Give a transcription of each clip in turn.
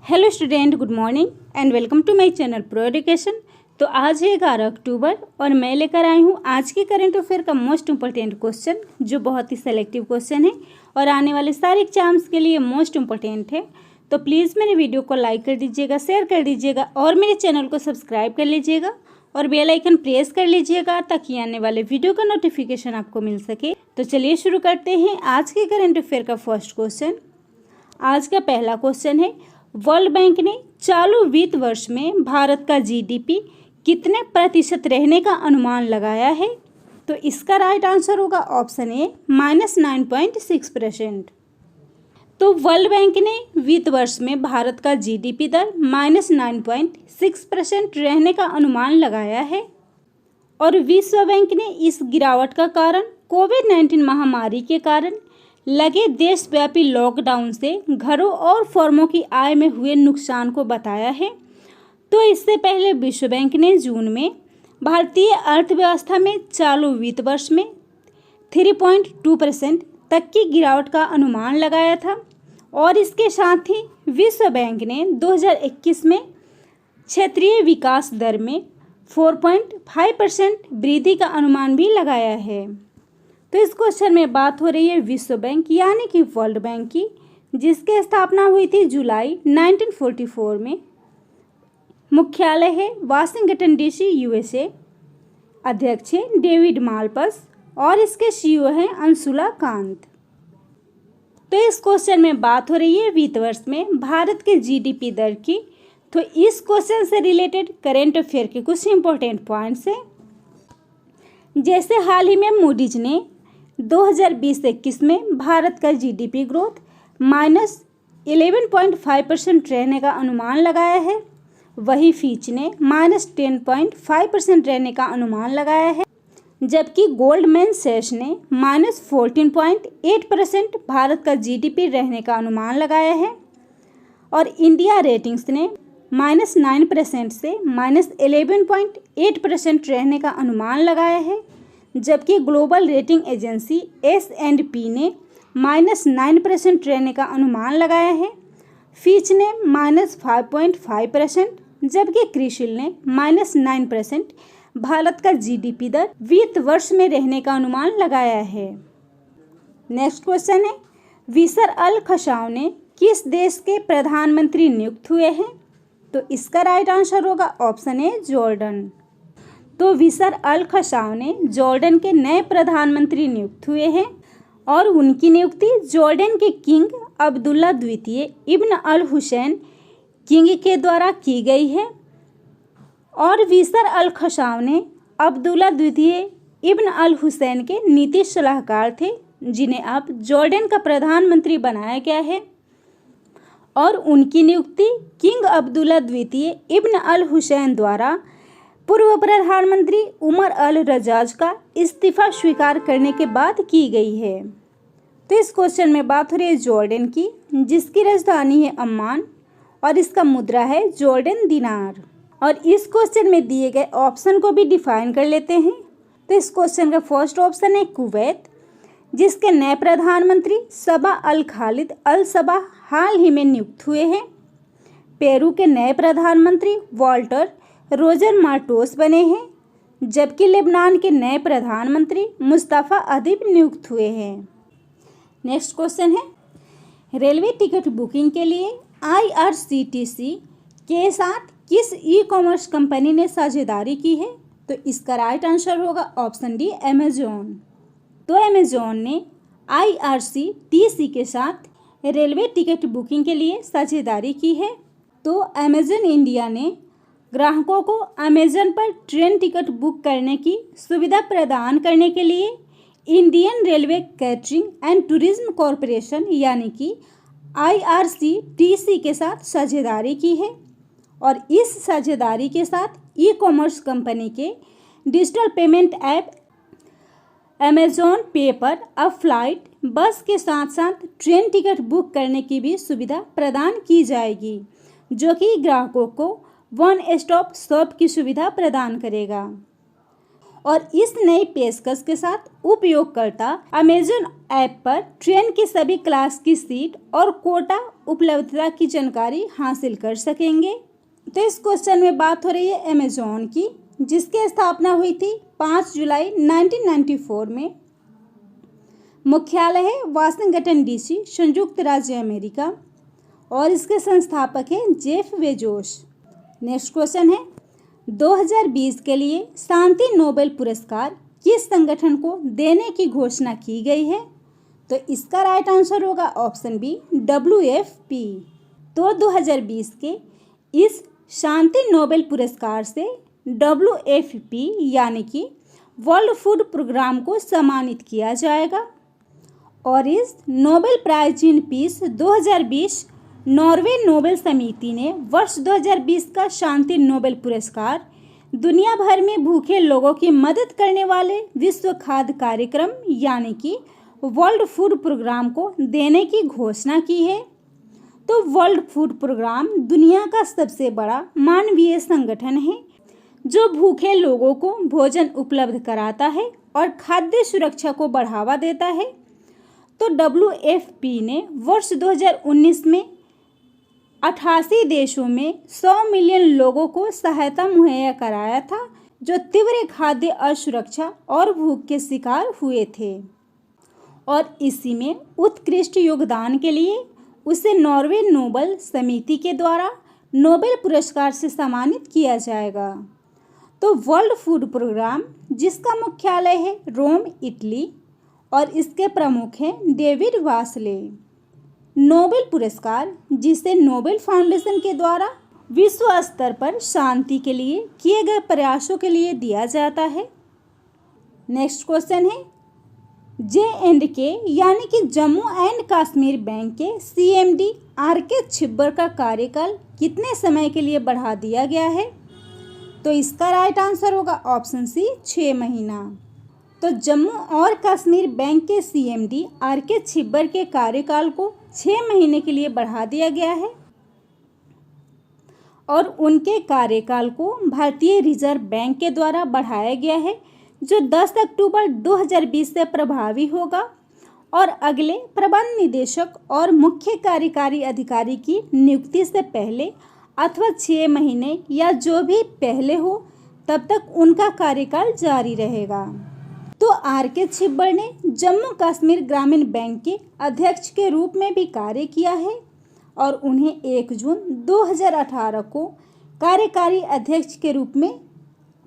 Hello student, good morning and welcome to my channel Pro Education. तो आज है 11 अक्टूबर और मैं लेकर आई हूँ आज के करंट अफेयर का मोस्ट इम्पोर्टेंट क्वेश्चन, जो बहुत ही सेलेक्टिव क्वेश्चन है और आने वाले सारे एग्जाम्स के लिए मोस्ट इम्पोर्टेंट है। तो प्लीज़ मेरे वीडियो को लाइक कर दीजिएगा, शेयर कर दीजिएगा और मेरे चैनल को सब्सक्राइब कर लीजिएगा और बेल आइकन प्रेस कर लीजिएगा ताकि आने वाले वीडियो का नोटिफिकेशन आपको मिल सके। तो चलिए शुरू करते हैं आज के करंट अफेयर का फर्स्ट क्वेश्चन। आज का पहला क्वेश्चन है, वर्ल्ड बैंक ने चालू वित्त वर्ष में भारत का जीडीपी कितने प्रतिशत रहने का अनुमान लगाया है? तो इसका राइट आंसर होगा ऑप्शन ए -9.6%। तो वर्ल्ड बैंक ने वित्त वर्ष में भारत का जीडीपी दर -9.6% रहने का अनुमान लगाया है और विश्व बैंक ने इस गिरावट का कारण कोविड-19 महामारी के कारण लगे देशव्यापी लॉकडाउन से घरों और फर्मों की आय में हुए नुकसान को बताया है। तो इससे पहले विश्व बैंक ने जून में भारतीय अर्थव्यवस्था में चालू वित्त वर्ष में 3.2% तक की गिरावट का अनुमान लगाया था और इसके साथ ही विश्व बैंक ने 2021 में क्षेत्रीय विकास दर में 4.5% वृद्धि का अनुमान भी लगाया है। तो इस क्वेश्चन में बात हो रही है विश्व बैंक यानी कि वर्ल्ड बैंक की, जिसकी स्थापना हुई थी जुलाई 1944 में। मुख्यालय है वाशिंगटन डीसी, यूएसए। अध्यक्ष है डेविड मालपस और इसके सीईओ हैं अंशुला कांत। तो इस क्वेश्चन में बात हो रही है वित्त वर्ष में भारत के जीडीपी दर की। तो इस क्वेश्चन से रिलेटेड करंट अफेयर के कुछ इंपॉर्टेंट पॉइंट्स हैं, जैसे हाल ही में मूडीज ने 2020-21 में भारत का जीडीपी ग्रोथ -11.5% रहने का अनुमान लगाया है। वही फीच ने -10.5% रहने का अनुमान लगाया है, जबकि गोल्डमैन सैच ने -14.8% भारत का जीडीपी रहने का अनुमान लगाया है और इंडिया रेटिंग्स ने -9% से -11.8% रहने का अनुमान लगाया है, जबकि ग्लोबल रेटिंग एजेंसी S&P ने -9% रहने का अनुमान लगाया है। फीच ने -5.5%, जबकि क्रिसिल ने -9% भारत का जीडीपी दर वित्त वर्ष में रहने का अनुमान लगाया है। नेक्स्ट क्वेश्चन है, विसर अल खशाव किस देश के प्रधानमंत्री नियुक्त हुए हैं? तो इसका राइट आंसर होगा ऑप्शन ए जॉर्डन। तो विसर अल खशाव जॉर्डन के नए प्रधानमंत्री नियुक्त हुए हैं और उनकी नियुक्ति जॉर्डन के किंग अब्दुल्ला द्वितीय इब्न अल हुसैन किंग के द्वारा की गई है और विसर अल खशाव अब्दुल्ला द्वितीय इब्न अल हुसैन के नीति सलाहकार थे, जिन्हें अब जॉर्डन का प्रधानमंत्री बनाया गया है और उनकी नियुक्ति किंग अब्दुल्ला द्वितीय इब्न अल हुसैन द्वारा पूर्व प्रधानमंत्री उमर अल रजाज का इस्तीफा स्वीकार करने के बाद की गई है। तो इस क्वेश्चन में बात हो रही है जॉर्डन की, जिसकी राजधानी है अम्मान और इसका मुद्रा है जॉर्डन दिनार। और इस क्वेश्चन में दिए गए ऑप्शन को भी डिफाइन कर लेते हैं। तो इस क्वेश्चन का फर्स्ट ऑप्शन है कुवैत, जिसके नए प्रधानमंत्री सबा अल खालिद अल सबा हाल ही में नियुक्त हुए हैं। पेरू के नए प्रधानमंत्री वाल्टर रोजर मार्टोस बने हैं, जबकि लेबनान के नए प्रधानमंत्री मुस्तफ़ा अदीब नियुक्त हुए हैं। नेक्स्ट क्वेश्चन है, रेलवे टिकट बुकिंग के लिए IRCTC के साथ किस ई कॉमर्स कंपनी ने साझेदारी की है? तो इसका राइट आंसर होगा ऑप्शन डी अमेजॉन। तो अमेजॉन ने IRCTC के साथ रेलवे टिकट बुकिंग के लिए साझेदारी की है। तो अमेजन इंडिया ने ग्राहकों को अमेजन पर ट्रेन टिकट बुक करने की सुविधा प्रदान करने के लिए Indian railway catering and tourism corporation यानी कि IRCTC के साथ साझेदारी की है और इस साझेदारी के साथ ई कॉमर्स कंपनी के डिजिटल पेमेंट ऐप अमेजॉन पे पर अब फ्लाइट, बस के साथ साथ ट्रेन टिकट बुक करने की भी सुविधा प्रदान की जाएगी, जो कि ग्राहकों को वन स्टॉप शॉप की सुविधा प्रदान करेगा। और इस नई पेशकश के साथ उपयोगकर्ता अमेजन ऐप पर ट्रेन की सभी क्लास की सीट और कोटा उपलब्धता की जानकारी हासिल कर सकेंगे। तो इस क्वेश्चन में बात हो रही है अमेज़ॉन की, जिसकी स्थापना हुई थी 5 जुलाई 1994 में। मुख्यालय है वाशिंगटन डीसी, संयुक्त राज्य अमेरिका, और इसके संस्थापक हैं जेफ बेजोस। नेक्स्ट क्वेश्चन है 2020 के लिए शांति नोबेल पुरस्कार किस संगठन को देने की घोषणा की गई है? तो इसका राइट आंसर होगा ऑप्शन बी, WFP। तो 2020 के इस शांति नोबेल पुरस्कार से WFP यानी कि वर्ल्ड फूड प्रोग्राम को सम्मानित किया जाएगा। और इस Nobel Prize in peace 2020 Norway Nobel समिति ने वर्ष 2020 का शांति नोबेल पुरस्कार दुनिया भर में भूखे लोगों की मदद करने वाले विश्व खाद्य कार्यक्रम यानी कि वर्ल्ड फूड प्रोग्राम को देने की घोषणा की है। तो वर्ल्ड फूड प्रोग्राम दुनिया का सबसे बड़ा मानवीय संगठन है जो भूखे लोगों को भोजन उपलब्ध कराता है और खाद्य सुरक्षा को बढ़ावा देता है। तो WFP ने वर्ष 2019 में 88 देशों में 100 मिलियन लोगों को सहायता मुहैया कराया था जो तीव्र खाद्य असुरक्षा और भूख के शिकार हुए थे। और इसी में उत्कृष्ट योगदान के लिए उसे नॉर्वे नोबेल समिति के द्वारा नोबेल पुरस्कार से सम्मानित किया जाएगा। तो वर्ल्ड फूड प्रोग्राम, जिसका मुख्यालय है रोम, इटली, और इसके प्रमुख हैं डेविड वासले। नोबेल पुरस्कार, जिसे नोबेल फाउंडेशन के द्वारा विश्व स्तर पर शांति के लिए किए गए प्रयासों के लिए दिया जाता है। नेक्स्ट क्वेश्चन है J&K यानी कि जम्मू एंड कश्मीर बैंक के CMD RK छिब्बर का कार्यकाल कितने समय के लिए बढ़ा दिया गया है? तो इसका राइट आंसर होगा ऑप्शन सी, 6 महीना। तो जम्मू और कश्मीर बैंक के CMD RK छिब्बर के कार्यकाल को 6 महीने के लिए बढ़ा दिया गया है और उनके कार्यकाल को भारतीय रिजर्व बैंक के द्वारा बढ़ाया गया है जो 10 अक्टूबर 2020 से प्रभावी होगा और अगले प्रबंध निदेशक और मुख्य कार्यकारी अधिकारी की नियुक्ति से पहले अथवा 6 महीने या जो भी पहले हो तब तक उनका कार्यकाल जारी रहेगा। तो RK छिब्बर ने जम्मू कश्मीर ग्रामीण बैंक के अध्यक्ष के रूप में भी कार्य किया है और उन्हें 1 जून 2018 को कार्यकारी अध्यक्ष के रूप में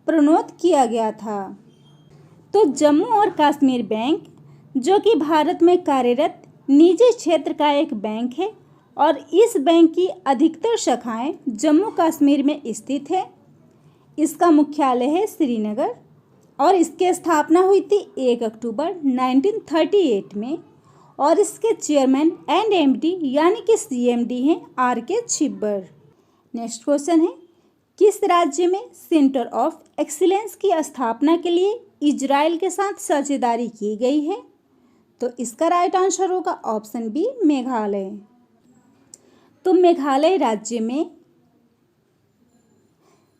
प्रोन्नत किया गया था। तो जम्मू और कश्मीर बैंक, जो कि भारत में कार्यरत निजी क्षेत्र का एक बैंक है और इस बैंक की अधिकतर शाखाएं जम्मू कश्मीर में स्थित है। इसका मुख्यालय है श्रीनगर और इसकी स्थापना हुई थी 1 अक्टूबर 1938 में और इसके चेयरमैन एंड MD यानी कि CMD हैं RK छिब्बर। नेक्स्ट क्वेश्चन है किस राज्य में सेंटर ऑफ एक्सीलेंस की स्थापना के लिए इजराइल के साथ साझेदारी की गई है? तो इसका राइट आंसर होगा ऑप्शन बी, मेघालय। तो मेघालय राज्य में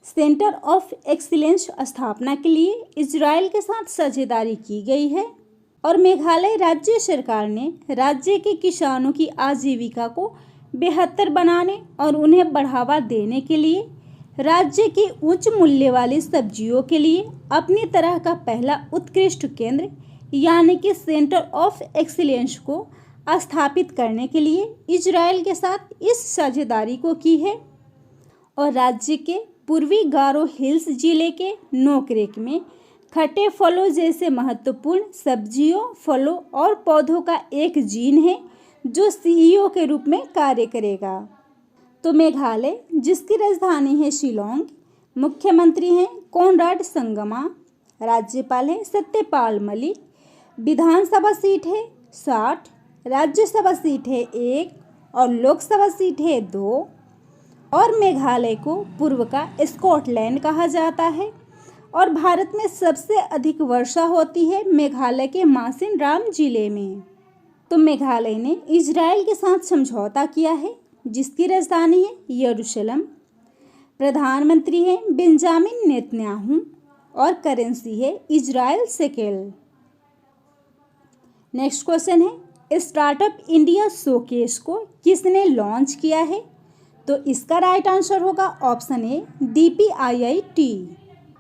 सेंटर ऑफ एक्सीलेंस स्थापना के लिए इजराइल के साथ साझेदारी की गई है और मेघालय राज्य सरकार ने राज्य के किसानों की आजीविका को बेहतर बनाने और उन्हें बढ़ावा देने के लिए राज्य की उच्च मूल्य वाली सब्जियों के लिए अपनी तरह का पहला उत्कृष्ट केंद्र यानी कि सेंटर ऑफ एक्सीलेंस को स्थापित करने के लिए इजराइल के साथ इस साझेदारी को की है। और राज्य के पूर्वी गारो हिल्स जिले के नोकरेक में खट्टे फलों जैसे महत्वपूर्ण सब्जियों, फलों और पौधों का एक जीन है जो CEO के रूप में कार्य करेगा। तो मेघालय, जिसकी राजधानी है शिलोंग, मुख्यमंत्री हैं कोनराड संगमा, राज्यपाल है सत्यपाल मलिक, विधानसभा सीट है 60, राज्यसभा सीट है 1 और लोकसभा सीट है 2। और मेघालय को पूर्व का स्कॉटलैंड कहा जाता है और भारत में सबसे अधिक वर्षा होती है मेघालय के मासिनराम जिले में। तो मेघालय ने इजराइल के साथ समझौता किया है जिसकी राजधानी है यरूशलेम, प्रधानमंत्री हैं बेंजामिन नेतन्याहू और करेंसी है इजराइल शेकेल। नेक्स्ट क्वेश्चन है स्टार्टअप इंडिया शोकेस को किसने लॉन्च किया है? तो इसका राइट आंसर होगा ऑप्शन ए DPIIT।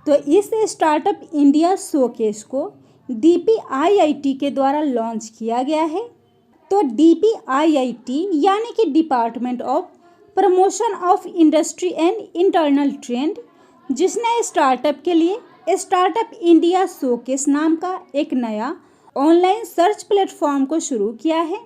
तो इस स्टार्टअप इंडिया शोकेस को DPIIT के द्वारा लॉन्च किया गया है। तो DPIIT यानी कि department of promotion of industry and internal trend, जिसने स्टार्टअप के लिए स्टार्टअप इंडिया शोकेस नाम का एक नया ऑनलाइन सर्च प्लेटफॉर्म को शुरू किया है।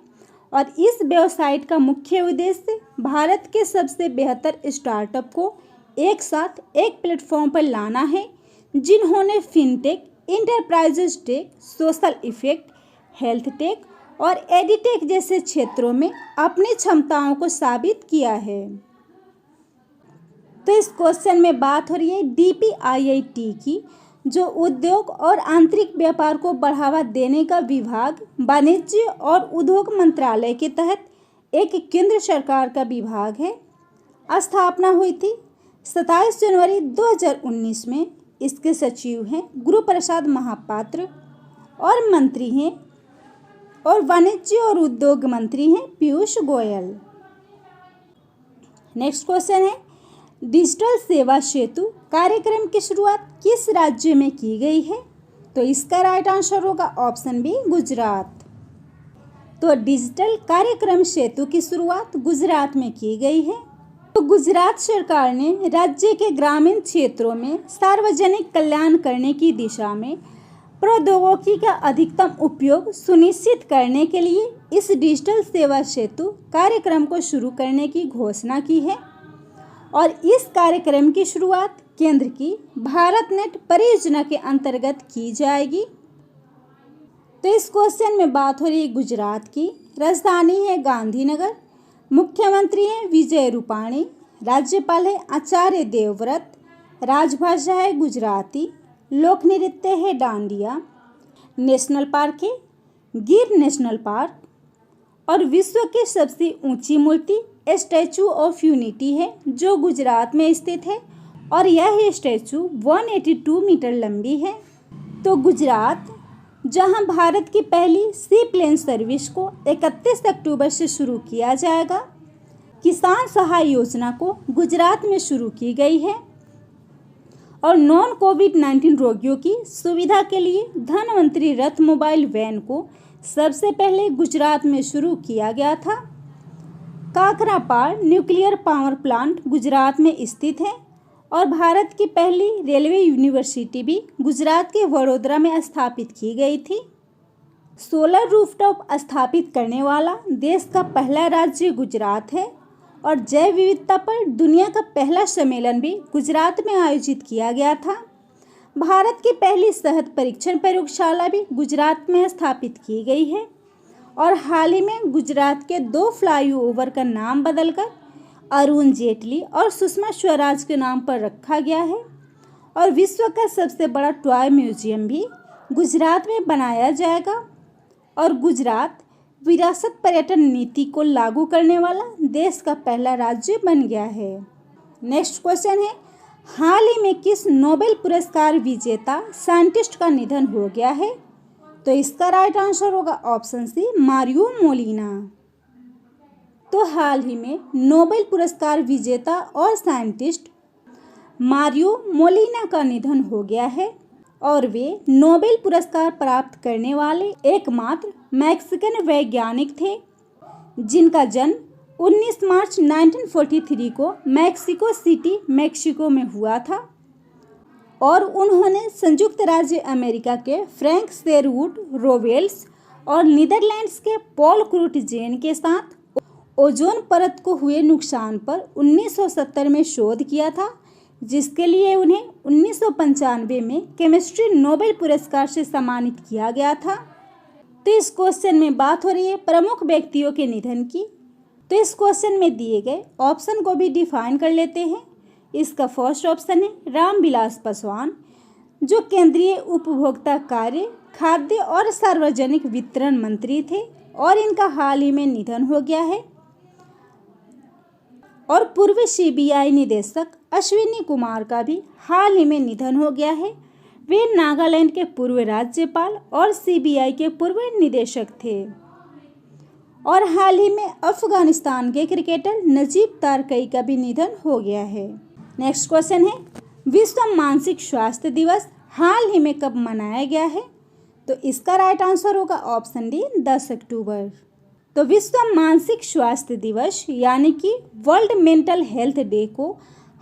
और इस वेबसाइट का मुख्य उद्देश्य भारत के सबसे बेहतर स्टार्टअप को एक साथ एक प्लेटफॉर्म पर लाना है, जिन्होंने fintech, enterprises tech, social effect, health tech और एडिटेक जैसे क्षेत्रों में अपनी क्षमताओं को साबित किया है। तो इस क्वेश्चन में बात हो रही है DPIIT की, जो उद्योग और आंतरिक व्यापार को बढ़ावा देने का विभाग वाणिज्य और उद्योग मंत्रालय के तहत एक केंद्र सरकार का विभाग है। स्थापना हुई थी 27 जनवरी 2019 में। इसके सचिव हैं गुरु प्रसाद महापात्र और मंत्री हैं और वाणिज्य और उद्योग मंत्री हैं पीयूष गोयल। नेक्स्ट क्वेश्चन है, डिजिटल सेवा सेतु कार्यक्रम की शुरुआत किस राज्य में की गई है? तो इसका राइट आंसर होगा ऑप्शन बी गुजरात। तो डिजिटल कार्यक्रम सेतु की शुरुआत गुजरात में की गई है। तो गुजरात सरकार ने राज्य के ग्रामीण क्षेत्रों में सार्वजनिक कल्याण करने की दिशा में प्रौद्योगिकी का अधिकतम उपयोग सुनिश्चित करने के लिए इस डिजिटल सेवा सेतु कार्यक्रम को शुरू करने की घोषणा की है। और इस कार्यक्रम की शुरुआत केंद्र की भारत नेट परियोजना के अंतर्गत की जाएगी। तो इस क्वेश्चन में बात हो रही है गुजरात की। राजधानी है गांधीनगर, मुख्यमंत्री हैं विजय रूपाणी, राज्यपाल है आचार्य देवव्रत, राजभाषा है गुजराती, लोक नृत्य है डांडिया, नेशनल पार्क है गिर नेशनल पार्क, और विश्व की सबसे ऊंची मूर्ति स्टैचू ऑफ यूनिटी है, जो गुजरात में स्थित है और यह स्टैचू 182 मीटर लंबी है। तो गुजरात, जहां भारत की पहली सी प्लेन सर्विस को 31 अक्टूबर से शुरू किया जाएगा, किसान सहाय योजना को गुजरात में शुरू की गई है और नॉन कोविड-19 रोगियों की सुविधा के लिए धनवंतरी रथ मोबाइल वैन को सबसे पहले गुजरात में शुरू किया गया था। काकरापाड़ न्यूक्लियर पावर प्लांट गुजरात में स्थित है और भारत की पहली रेलवे यूनिवर्सिटी भी गुजरात के वडोदरा में स्थापित की गई थी। सोलर रूफटॉप स्थापित करने वाला देश का पहला राज्य गुजरात है और जैव विविधता पर दुनिया का पहला सम्मेलन भी गुजरात में आयोजित किया गया था। भारत की पहली शहद परीक्षण प्रयोगशाला भी गुजरात में स्थापित की गई है और हाल ही में गुजरात के 2 फ्लाईओवर का नाम बदलकर अरुण जेटली और सुषमा स्वराज के नाम पर रखा गया है और विश्व का सबसे बड़ा टॉय म्यूजियम भी गुजरात में बनाया जाएगा और गुजरात विरासत पर्यटन नीति को लागू करने वाला देश का पहला राज्य बन गया है। नेक्स्ट क्वेश्चन है, हाल ही में किस नोबेल पुरस्कार विजेता साइंटिस्ट का निधन हो गया है? तो इसका राइट आंसर होगा ऑप्शन सी मारियो मोलिना। तो हाल ही में नोबेल पुरस्कार विजेता और साइंटिस्ट मारियो मोलिना का निधन हो गया है और वे नोबेल पुरस्कार प्राप्त करने वाले एकमात्र मैक्सिकन वैज्ञानिक थे, जिनका जन्म 19 मार्च 1943 को मैक्सिको सिटी, मैक्सिको में हुआ था और उन्होंने संयुक्त राज्य अमेरिका के फ्रैंक शेरवुड रोवेल्स और नीदरलैंड्स के पॉल क्रूटजेन के साथ ओजोन परत को हुए नुकसान पर 1970 में शोध किया था, जिसके लिए उन्हें 1995 में केमिस्ट्री नोबेल पुरस्कार से सम्मानित किया गया था। तो इस क्वेश्चन में बात हो रही है प्रमुख व्यक्तियों के निधन की। तो इस क्वेश्चन में दिए गए ऑप्शन को भी डिफाइन कर लेते हैं। इसका फर्स्ट ऑप्शन है रामविलास पासवान, जो केंद्रीय उपभोक्ता कार्य, खाद्य और सार्वजनिक वितरण मंत्री थे और इनका हाल ही में निधन हो गया है। और पूर्व CBI निदेशक अश्विनी कुमार का भी हाल ही में निधन हो गया है। वे नागालैंड के पूर्व राज्यपाल और CBI के पूर्व निदेशक थे। और हाल ही में अफगानिस्तान के क्रिकेटर नजीब तारकई का भी निधन हो गया है। नेक्स्ट क्वेश्चन है, विश्व मानसिक स्वास्थ्य दिवस हाल ही में कब मनाया गया है? तो इसका राइट आंसर होगा ऑप्शन डी 10 अक्टूबर। तो विश्व मानसिक स्वास्थ्य दिवस यानी कि वर्ल्ड मेंटल हेल्थ डे को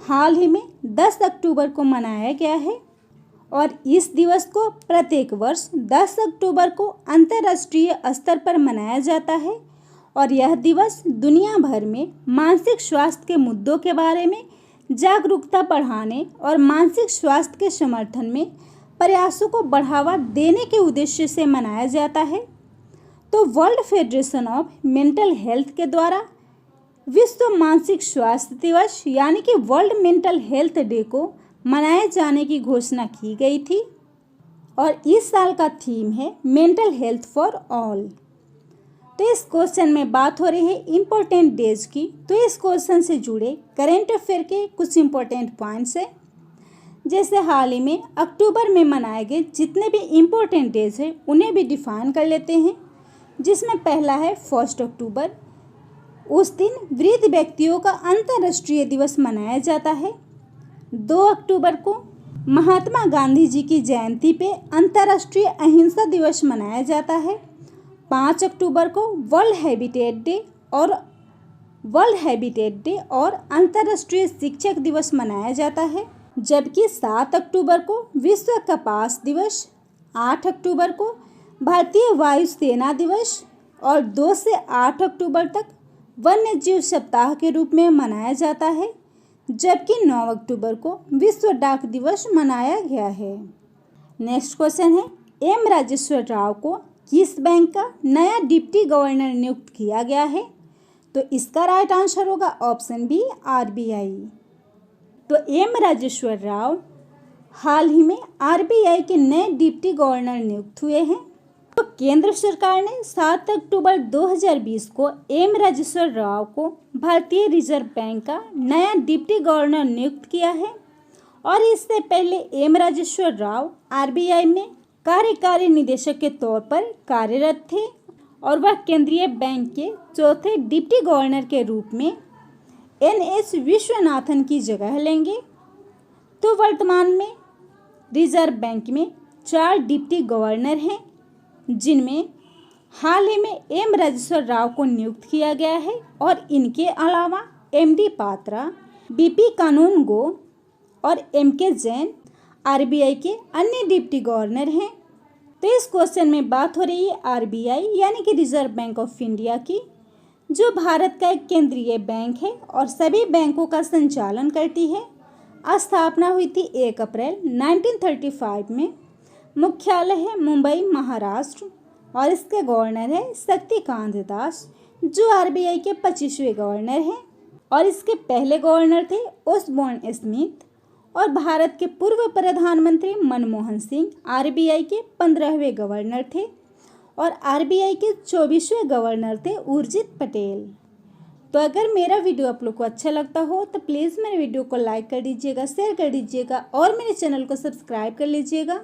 हाल ही में 10 अक्टूबर को मनाया गया है और इस दिवस को प्रत्येक वर्ष 10 अक्टूबर को अंतर्राष्ट्रीय स्तर पर मनाया जाता है और यह दिवस दुनिया भर में मानसिक स्वास्थ्य के मुद्दों के बारे में जागरूकता बढ़ाने और मानसिक स्वास्थ्य के समर्थन में प्रयासों को बढ़ावा देने के उद्देश्य से मनाया जाता है। तो world federation of mental health के द्वारा विश्व मानसिक स्वास्थ्य दिवस यानी कि वर्ल्ड मेंटल हेल्थ डे को मनाए जाने की घोषणा की गई थी और इस साल का थीम है मेंटल हेल्थ फॉर ऑल। तो इस क्वेश्चन में बात हो रही है इम्पोर्टेंट डेज की। तो इस क्वेश्चन से जुड़े करेंट अफेयर के कुछ इम्पोर्टेंट पॉइंट्स है, जैसे हाल ही में अक्टूबर में मनाए गए जितने भी इम्पोर्टेंट डेज है उन्हें भी डिफाइन कर लेते हैं। जिसमें पहला है 1 अक्टूबर, उस दिन वृद्ध व्यक्तियों का अंतर्राष्ट्रीय दिवस मनाया जाता है। 2 अक्टूबर को महात्मा गांधी जी की जयंती पे अंतर्राष्ट्रीय अहिंसा दिवस मनाया जाता है। 5 अक्टूबर को वर्ल्ड हैबिटेट डे और अंतर्राष्ट्रीय शिक्षक दिवस मनाया जाता है। जबकि 7 अक्टूबर को विश्व कपास दिवस, 8 अक्टूबर को भारतीय वायुसेना दिवस और 2 से 8 अक्टूबर तक वन्य जीव सप्ताह के रूप में मनाया जाता है। जबकि 9 अक्टूबर को विश्व डाक दिवस मनाया गया है। नेक्स्ट क्वेश्चन है, एम राजेश्वर राव को किस बैंक का नया डिप्टी गवर्नर नियुक्त किया गया है? तो इसका राइट आंसर होगा ऑप्शन बी आरबीआई। तो एम राजेश्वर राव हाल ही में आरबीआई के नए डिप्टी गवर्नर नियुक्त हुए हैं। तो केंद्र सरकार ने 7 अक्टूबर 2020 को एम राजेश्वर राव को भारतीय रिजर्व बैंक का नया डिप्टी गवर्नर नियुक्त किया है और इससे पहले एम राजेश्वर राव आरबीआई में कार्यकारी निदेशक के तौर पर कार्यरत थे और वह केंद्रीय बैंक के चौथे डिप्टी गवर्नर के रूप में एनएस विश्वनाथन की जगह लेंगे। तो वर्तमान में रिजर्व बैंक में 4 डिप्टी गवर्नर हैं, जिनमें हाल ही में एम राजेश्वर राव को नियुक्त किया गया है और इनके अलावा एमडी पात्रा, बीपी कानूनगो और एमके जैन आरबीआई के अन्य डिप्टी गवर्नर हैं। तो इस क्वेश्चन में बात हो रही है आरबीआई यानी कि रिजर्व बैंक ऑफ इंडिया की, जो भारत का एक केंद्रीय बैंक है और सभी बैंकों का संचालन करती है। स्थापना हुई थी 1 अप्रैल 1935 में। मुख्यालय है मुंबई, महाराष्ट्र और इसके गवर्नर है शक्तिकांत दास, जो आरबीआई के 25वें गवर्नर हैं और इसके पहले गवर्नर थे ओसबोर्न स्मिथ और भारत के पूर्व प्रधानमंत्री मनमोहन सिंह आरबीआई के 15वें गवर्नर थे और आरबीआई के 24वें गवर्नर थे उर्जित पटेल। तो अगर मेरा वीडियो आप लोग को अच्छा लगता हो तो प्लीज़ मेरे वीडियो को लाइक कर दीजिएगा, शेयर कर दीजिएगा और मेरे चैनल को सब्सक्राइब कर लीजिएगा।